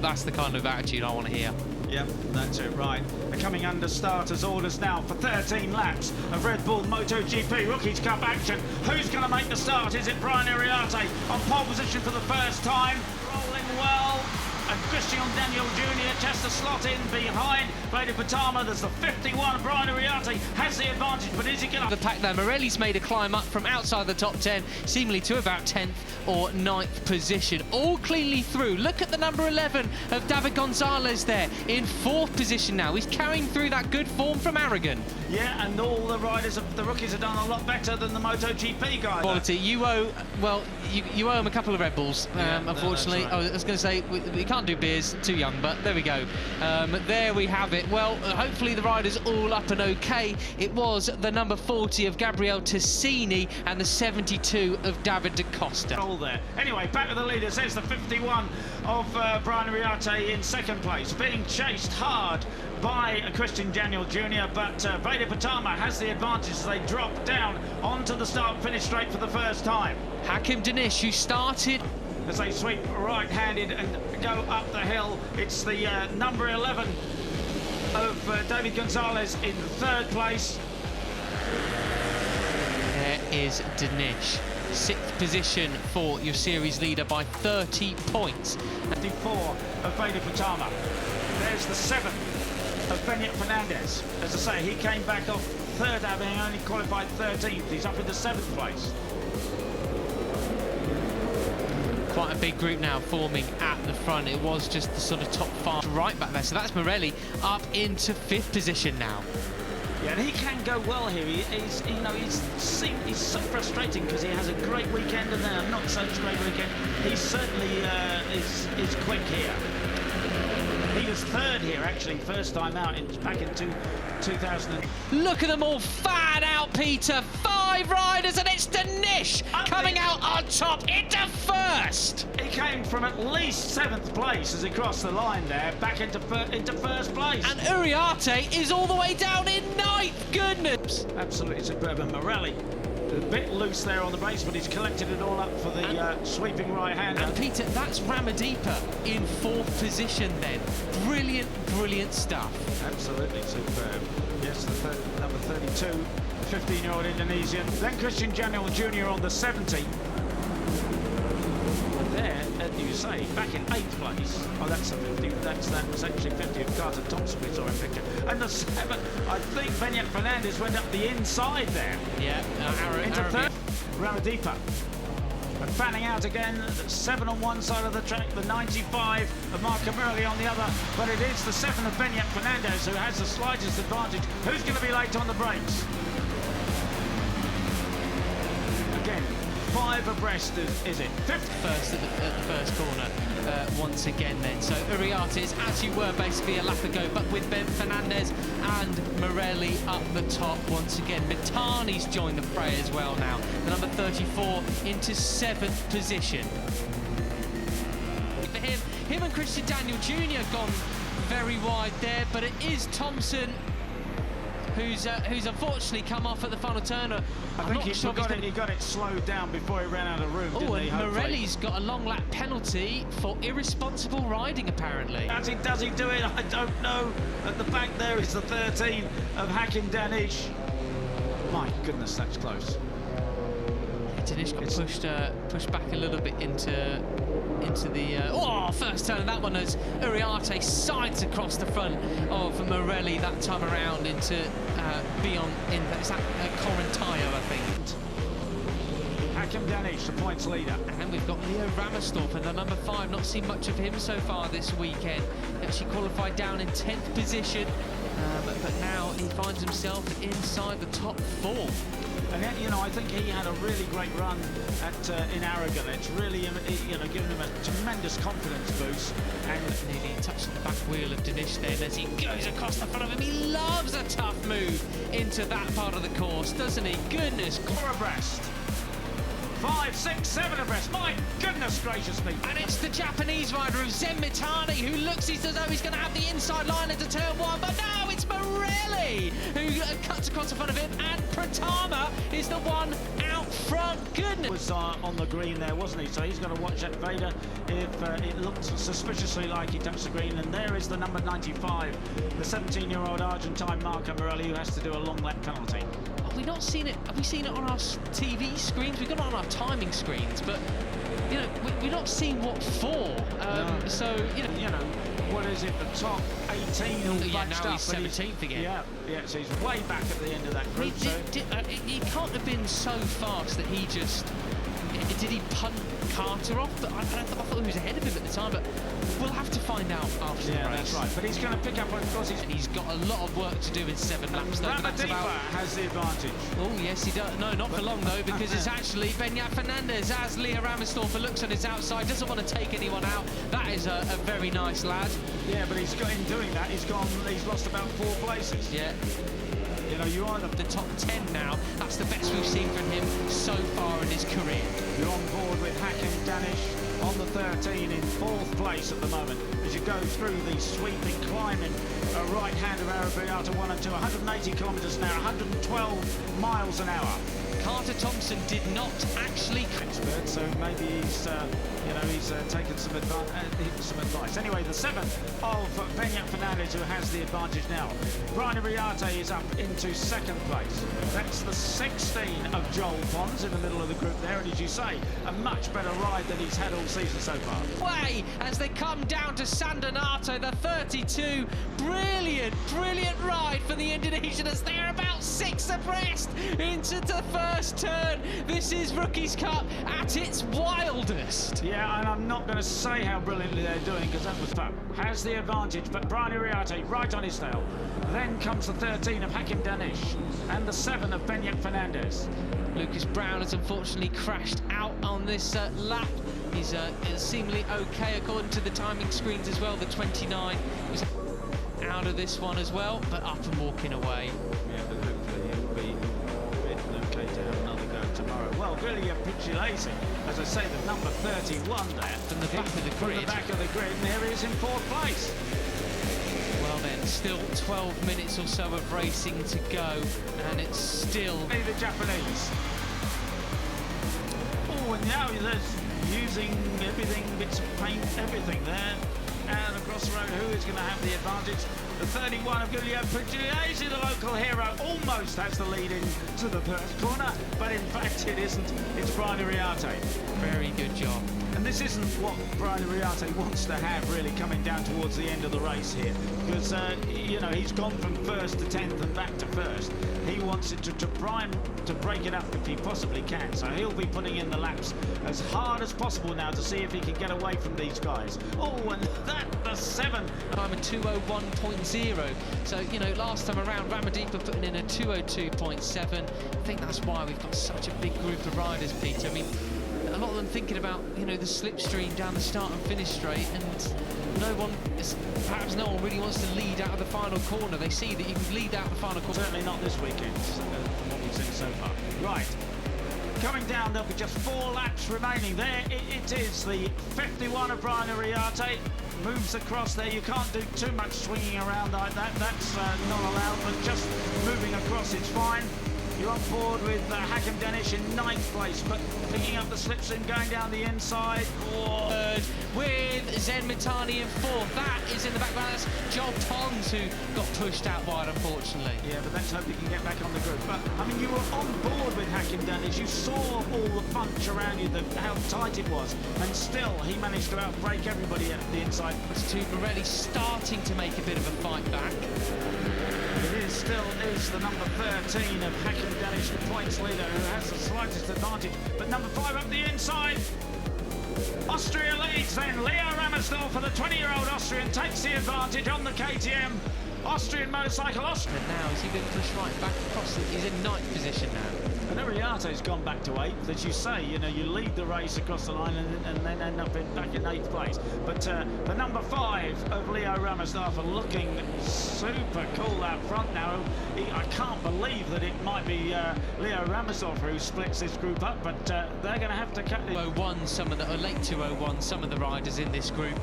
That's the kind of attitude I want to hear. Yep, that's it, right. They're coming under starters orders now for 13 laps of Red Bull MotoGP Rookies Cup action. Who's going to make the start? Is it Brian Iriarte on pole position for the first time? Rolling well. And Christian Daniel Jr. just to slot in behind Veda Pratama. There's the 51. Brian Iriarte has the advantage, but is he going to... The pack there, Morelli's made a climb up from outside the top 10, seemingly to about 10th or 9th position, all cleanly through. Look at the number 11 of David Gonzalez there, in 4th position now. He's carrying through that good form from Aragon. Yeah, and all the riders, the rookies have done a lot better than the MotoGP guy. Quality. You owe, well, you owe him a couple of Red Bulls, unfortunately. No, right. I was going to say, we can't do beers, too young, but there we go. There we have it. Well, hopefully the riders all up and okay. It was the number 40 of Gabriele Tassini and the 72 of David da Costa. All there. Anyway, back to the leaders. There's the 51 of Brian Iriarte in 2nd place, being chased hard by Christian Daniel Jr., but Veda Pratama has the advantage as they drop down onto the start-finish straight for the first time. Hakim Danish, who started... As they sweep right-handed and go up the hill, it's the number 11 of David Gonzalez in 3rd place. There is Danish. 6th position for your series leader by 30 points. 54 of Veda Pratama. There's the 7th of Beñat Fernandez. As I say, he came back off 3rd, having only qualified 13th. He's up into 7th place. Quite a big group now forming at the front. It was just the sort of top 5 right back there. So that's Morelli up into 5th position now. Yeah, and he can go well here. He's so frustrating because he has a great weekend and then a not such great weekend. He certainly is quick here. He was 3rd here, actually, first time out back in 2000. Look at them all fan out, Peter. 5 riders, and it's Danish coming out on top into 1st. He came from at least 7th place as he crossed the line there, back into 1st place. And Iriarte is all the way down in 9th. Goodness. Absolutely superb. And Morelli, a bit loose there on the base, but he's collected it all up for the sweeping right-hander. And Peter, that's Ramadipa in 4th position then. Brilliant, brilliant stuff. Absolutely superb. Yes, the number 32, the 15-year-old Indonesian. Then Christian Daniel Jr. on the 70. There, as you say, back in 8th place. Oh, that's the 50. That was actually 50 of Carter Thompson we saw in picture. And the 7th, I think Beñat Fernandez went up the inside there. Yeah, into 3rd. Ramadipa. And fanning out again, 7 on one side of the track, the 95 of Marc Terpukau on the other. But it is the 7 of Beñat Fernandez who has the slightest advantage. Who's going to be late on the brakes? Again, 5 abreast, is it? 5th? First at the first corner once again then. So Iriarte is, as you were, basically a lap ago, but with Ben Fernandez and Morelli up the top once again. Mitani's joined the fray as well now. The number 34 into 7th position. For him and Christian Daniel Jr. gone very wide there, but it is Thompson who's unfortunately come off at the final turn. I think he got it slowed down before he ran out of room, didn't he? And Morelli's got a long lap penalty for irresponsible riding, apparently. Does he do it? I don't know. At the back there is the 13 of Hakim Danish. My goodness, that's close. Danish got pushed back a little bit into the first turn of that one as Iriarte sides across the front of Morelli that time around into beyond in is that Correntaio, I think. Hakim Danish, the points leader. And we've got Leo Ramerstorff in the number 5. Not seen much of him so far this weekend. He actually qualified down in 10th position, but now he finds himself inside the top 4. And yet, you know, I think he had a really great run in Aragon. It's really, given him a tremendous confidence boost. And nearly touched the back wheel of Danish then as he goes across the front of him. He loves a tough move into that part of the course, doesn't he? Goodness. 4 abreast. 5, 6, 7 abreast. My goodness gracious me. And it's the Japanese rider of Zen Mitani who looks as though he's going to have the inside line into turn 1, but no, it's Morelli who cuts across the front of him, and Pratama is the one out front, goodness. Was on the green there, wasn't he? So he's got to watch that Veda if it looked suspiciously like he touched the green. And there is the number 95, the 17-year-old Argentine Marco Morelli, who has to do a long lap penalty. Have we not seen it? Have we seen it on our TV screens? We've got it on our timing screens, but you know, we're not seeing what for. No. So you know, what is it? The top 18 all yeah, bunched now up. he's 17th again. Yeah. So he's way back at the end of that group. He can't have been so fast that he just. Did he punt Carter off? But I thought he was ahead of him at the time, but we'll have to find out after the race. Yeah, that's right. But he's going to pick up, of course, he's got a lot of work to do in 7 laps, though. Ramadipa has the advantage. Oh, yes, he does. No, not for long, though, because it's actually Beñat Fernandez as Leo Ramsdorfer looks on his outside, doesn't want to take anyone out. That is a very nice lad. Yeah, but he's got in doing that, he's lost about 4 places. Yeah. You know, you are the top 10 now. That's the best we've seen from him so far in his career. You're on board with Hakim Danish on the 13 in 4th place at the moment as you go through the sweeping, climbing right hand of Arabiata 1 and 2, 180 kilometres an hour, 112 miles an hour. Carter Thompson did not actually expert, so maybe he's taken some advice. Anyway, the 7th of Beñat Fernandez, who has the advantage now. Brian Iriarte is up into 2nd place. That's the 16 of Joel Pons in the middle of the group there, and as you say, a much better ride than he's had all season so far. Way as they come down to San Donato, the 32. Brilliant ride for the Indonesian as they're about 6 abreast into the first turn. This is Rookies Cup at its wildest. Yeah, and I'm not going to say how brilliantly they're doing because that was fun. Has the advantage, but Brian Iriarte right on his tail. Then comes the 13 of Hakim Danish and the 7 of Beñat Fernandez. Lucas Brown has unfortunately crashed out on this lap. He's seemingly okay according to the timing screens as well. The 29 is out of this one as well, but up and walking away. Yeah, but hopefully he'll be okay to have another go tomorrow. Well, really Picciolesi, as I say, the number 31 there. From the back of the grid. From the back of the grid, and there he is in 4th place. Well then, still 12 minutes or so of racing to go, and it's still... The Japanese. Oh, and now he's using everything, bits of paint, everything there. And across the road, who is going to have the advantage? The 31 of Giulio Pugliese, the local hero, almost has the lead into the first corner, but in fact it isn't. It's Brian Iriarte. Very good job. And this isn't what Brian Iriarte wants to have, really, coming down towards the end of the race here. Because, you know, he's gone from 1st to 10th and back to 1st. He wants it to try to break it up if he possibly can. So he'll be putting in the laps as hard as possible now to see if he can get away from these guys. Oh, and the 7. I'm a 2:01.0. So, you know, last time around, Ramadipa putting in a 2:02.7. I think that's why we've got such a big group of riders, Peter. I mean, a lot of them thinking about, you know, the slipstream down the start and finish straight, and perhaps no one really wants to lead out of the final corner. They see that you can lead out the final corner. Certainly not this weekend, from what we've seen so far. Right, coming down, there'll be just 4 laps remaining. There it is, the 51 of Brian Iriarte moves across there. You can't do too much swinging around like that. That's not allowed, but just moving across is fine. You're on board with Hakim Danish in 9th place, but picking up the slipstream, going down the inside. With Zen Mitani in 4th. That is in the background. That's Joel Pons who got pushed out wide, unfortunately. Yeah, but let's hope he can get back on the group. But, I mean, you were on board with Hakim Danish. You saw all the punch around you, how tight it was, and still he managed to outbreak everybody at the inside. It's to Morelli starting to make a bit of a fight back. It still is the number 13 of Hakim Danish, the points leader, who has the slightest advantage. But number 5 up the inside. Austria leads then. Leo Ramsdorfer, the 20-year-old Austrian, takes the advantage on the KTM. Austrian motorcycle. And now is he going to push right back across? He's in 9th position now. And Iriarte's gone back to 8th. As you say, you know, you lead the race across the line and then end up back in 8th place. But the number 5 of Leo Ramsdorfer looking super cool out front now. I can't believe that it might be Leo Ramsdorfer who splits this group up, but they're going to have to cut it. 2:01, some of the late 2:01, some of the riders in this group,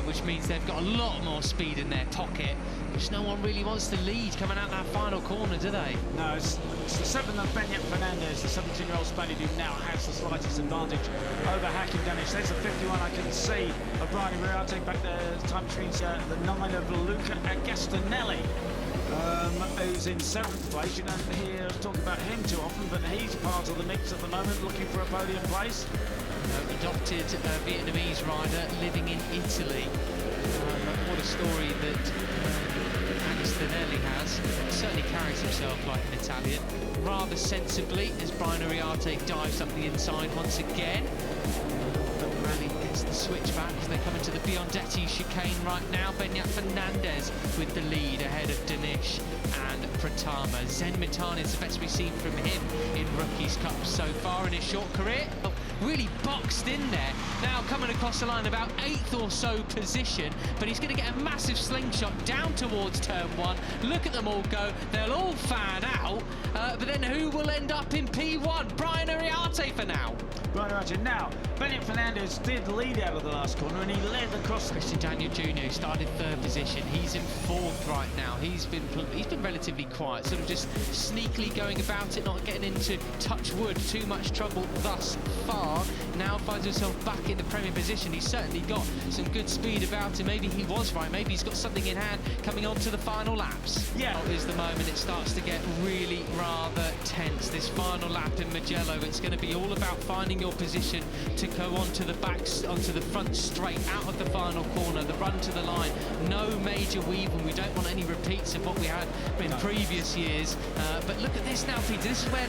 which means they've got a lot more speed in their pocket, which no one really wants to lead coming out that final corner, do they? No, it's the 7th of Beñat Fernandez Fernandez, the 17-year-old Spaniard who now has the slightest advantage over Hakim Danish. There's the 51 I can see of Brian Iriarte back there. Time between the 9 of Luca Agostinelli, who's in 7th place. You don't hear us talk about him too often, but he's part of the mix at the moment, looking for a podium place. Adopted Vietnamese rider living in Italy. What a story that Agostinelli has. Certainly carries himself like an Italian. Rather sensibly as Brian Iriarte dives up the inside once again. Rally gets the switch back as they come into the Biondetti chicane right now. Benyat Fernandez with the lead ahead of Danish and Pratama. Zen Mitani is the best we've seen from him in Rookies Cup so far in his short career. Really boxed in there. Now coming across the line about 8th or so position, but he's going to get a massive slingshot down towards turn 1. Look at them all go. They'll all fan out, but then who will end up in P1? Brian Iriarte for now. Brian Iriarte. Now, Benyat Fernandez did lead out of the last corner and he led across. Christian Daniel Jr. started 3rd position. He's in 4th right now. He's been relatively quiet, sort of just sneakily going about it, not getting into, touch wood, too much trouble thus far. Now finds himself back in the Premier position. He's certainly got some good speed about him. Maybe he was right. Maybe he's got something in hand coming on to the final laps. Yeah. Now is the moment it starts to get really rather tense. This final lap in Mugello, it's going to be all about finding your position to go onto the onto the front straight, out of the final corner, the run to the line. No major weaving. We don't want any repeats of what we had in previous years. But look at this now, Peter. This is where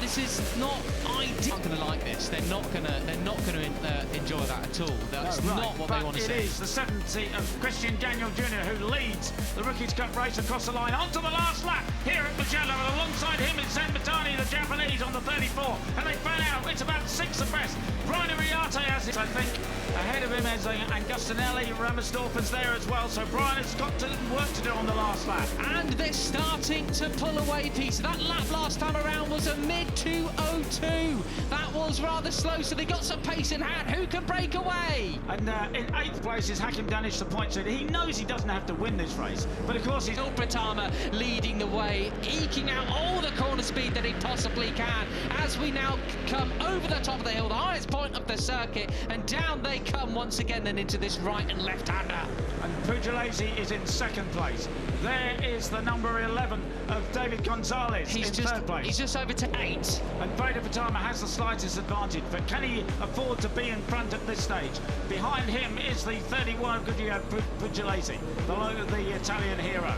this is not ideal. Not going to like this. They're not going to enjoy that at all. That's not what they want to see. It is the 70 of Christian Daniel Jr. who leads the Rookies Cup race across the line onto the last lap here at Mugello, and alongside him is Zen Mitani, the Japanese, on the 34, and they fan out. It's about 6 abreast. Brian Iriarte has it, I think, ahead of him is Agostinelli. Ramersdorff is there as well, so Brian has got work to do on the last lap. And they're starting to pull away, Peter. That lap last time around was a mid-2:02. That was rather slow, so they got some pace in hand. Who can break away? And in 8th place is Hakim Danish, the point leader. He knows he doesn't have to win this race, but of course he's... Pratama leading the way, eking out all the corner speed that he possibly can, as we now come over the top of the hill, the highest point of the circuit, and down they come once again then into this right and left-hander. And Pugliese is in 2nd place. There is the number 11 of David Gonzalez in 3rd place. He's just over to 8. And Veda Pratama has the slightest advantage, but can he afford to be in front at this stage? Behind him is the 31 Pugliese, the Italian hero.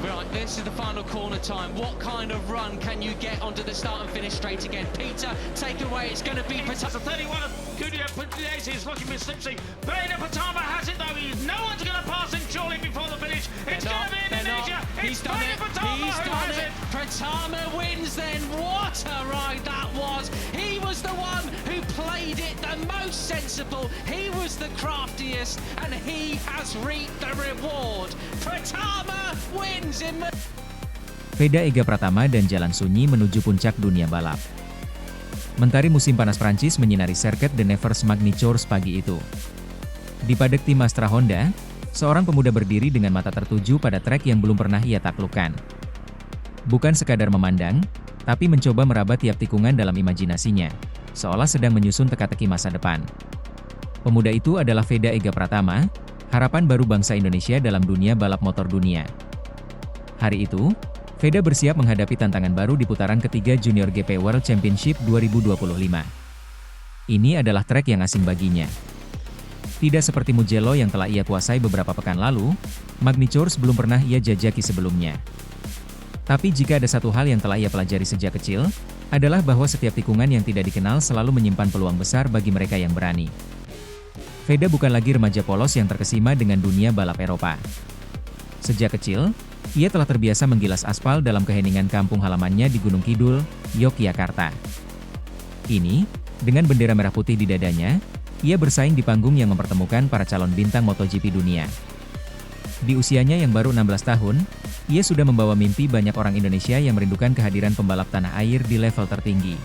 Right, this is the final corner time. What kind of run can you get onto the start and finish straight again? Peter, take away. It's going to be Pratama. The 31 of Pugliese is looking with slipstream. Veda Pratama has it though. No one's going to pass him surely before the finish. It's going to be Indonesia. He's done it. He's done it. Pratama wins then. What a ride that was. He was the one who played it the most sensible. He was the craftiest, and he has reaped the reward. Pratama wins in... Veda Ega Pratama dan jalan sunyi menuju puncak dunia balap. Mentari musim panas Prancis menyinari sirkuit de Nevers Magnitures pagi itu. Di paddock tim Astra Honda, seorang pemuda berdiri dengan mata tertuju pada trek yang belum pernah ia taklukkan. Bukan sekadar memandang, tapi mencoba meraba tiap tikungan dalam imajinasinya, seolah sedang menyusun teka-teki masa depan. Pemuda itu adalah Veda Ega Pratama, harapan baru bangsa Indonesia dalam dunia balap motor dunia. Hari itu, Veda bersiap menghadapi tantangan baru di putaran ketiga Junior GP World Championship 2025. Ini adalah trek yang asing baginya. Tidak seperti Mugello yang telah ia kuasai beberapa pekan lalu, Magnitures belum pernah ia jajaki sebelumnya. Tapi jika ada satu hal yang telah ia pelajari sejak kecil, adalah bahwa setiap tikungan yang tidak dikenal selalu menyimpan peluang besar bagi mereka yang berani. Veda bukan lagi remaja polos yang terkesima dengan dunia balap Eropa. Sejak kecil, ia telah terbiasa menggilas aspal dalam keheningan kampung halamannya di Gunung Kidul, Yogyakarta. Ini, dengan bendera merah putih di dadanya, ia bersaing di panggung yang mempertemukan para calon bintang MotoGP dunia. Di usianya yang baru 16 tahun, ia sudah membawa mimpi banyak orang Indonesia yang merindukan kehadiran pembalap tanah air di level tertinggi.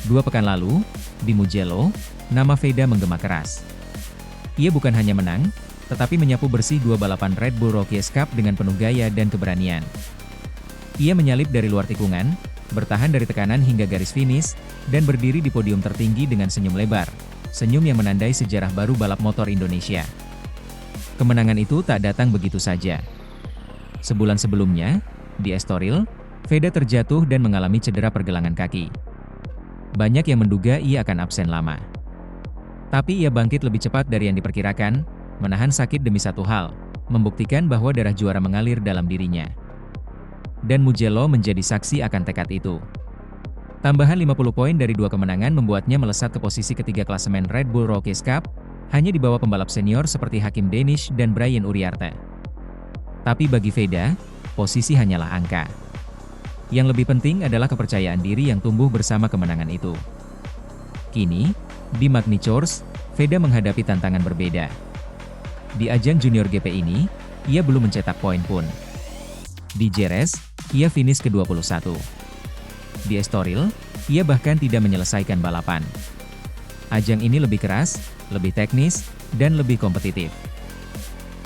2 pekan lalu, di Mugello, nama Veda menggema keras. Ia bukan hanya menang, tetapi menyapu bersih 2 balapan Red Bull Rookies Cup dengan penuh gaya dan keberanian. Ia menyalip dari luar tikungan, bertahan dari tekanan hingga garis finish, dan berdiri di podium tertinggi dengan senyum lebar. Senyum yang menandai sejarah baru balap motor Indonesia. Kemenangan itu tak datang begitu saja. Sebulan sebelumnya, di Estoril, Veda terjatuh dan mengalami cedera pergelangan kaki. Banyak yang menduga ia akan absen lama. Tapi ia bangkit lebih cepat dari yang diperkirakan, menahan sakit demi satu hal, membuktikan bahwa darah juara mengalir dalam dirinya. Dan Mugello menjadi saksi akan tekad itu. Tambahan 50 poin dari 2 kemenangan membuatnya melesat ke posisi ketiga klasemen Red Bull Rookies Cup, hanya di bawah pembalap senior seperti Hakim Danish dan Brian Uriarte. Tapi bagi Veda, posisi hanyalah angka. Yang lebih penting adalah kepercayaan diri yang tumbuh bersama kemenangan itu. Kini, di Magny-Cours, Veda menghadapi tantangan berbeda. Di ajang Junior GP ini, ia belum mencetak poin pun. Di Jerez, ia finish ke-21. Di Estoril, ia bahkan tidak menyelesaikan balapan. Ajang ini lebih keras, lebih teknis, dan lebih kompetitif.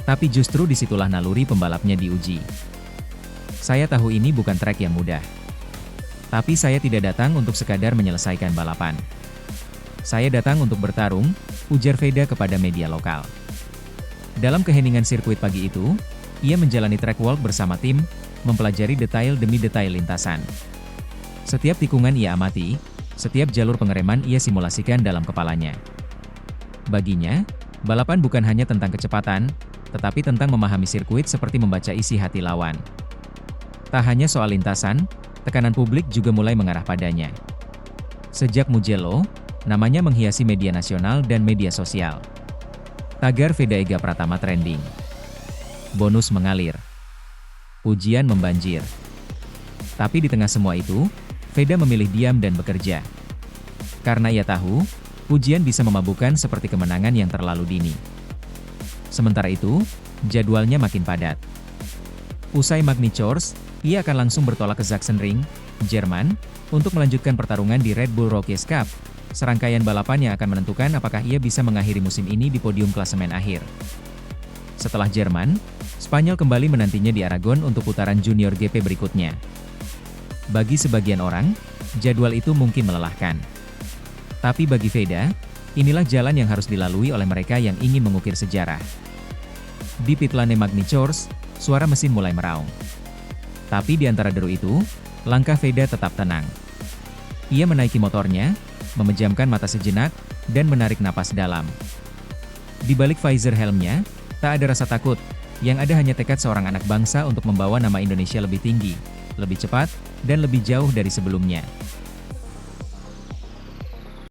Tapi justru disitulah naluri pembalapnya diuji. Saya tahu ini bukan trek yang mudah. Tapi saya tidak datang untuk sekadar menyelesaikan balapan. Saya datang untuk bertarung, ujar Veda kepada media lokal. Dalam keheningan sirkuit pagi itu, ia menjalani track walk bersama tim, mempelajari detail demi detail lintasan. Setiap tikungan ia amati, setiap jalur pengereman ia simulasikan dalam kepalanya. Baginya, balapan bukan hanya tentang kecepatan, tetapi tentang memahami sirkuit seperti membaca isi hati lawan. Tak hanya soal lintasan, tekanan publik juga mulai mengarah padanya. Sejak Mugello, namanya menghiasi media nasional dan media sosial. Tagar Veda Ega Pratama trending. Bonus mengalir. Pujian membanjir. Tapi di tengah semua itu, Veda memilih diam dan bekerja. Karena ia tahu, pujian bisa memabukkan seperti kemenangan yang terlalu dini. Sementara itu, jadwalnya makin padat. Usai Magny-Cours, ia akan langsung bertolak ke Sachsenring, Jerman, untuk melanjutkan pertarungan di Red Bull Rookies Cup, serangkaian balapan yang akan menentukan apakah ia bisa mengakhiri musim ini di podium klasemen akhir. Setelah Jerman, Spanyol kembali menantinya di Aragon untuk putaran Junior GP berikutnya. Bagi sebagian orang, jadwal itu mungkin melelahkan. Tapi bagi Veda, inilah jalan yang harus dilalui oleh mereka yang ingin mengukir sejarah. Di pitlane Magny-Cours, suara mesin mulai meraung. Tapi di antara deru itu, langkah Veda tetap tenang. Ia menaiki motornya, memejamkan mata sejenak, dan menarik napas dalam. Di balik visor helmnya, tak ada rasa takut, yang ada hanya tekad seorang anak bangsa untuk membawa nama Indonesia lebih tinggi, lebih cepat, dan lebih jauh dari sebelumnya.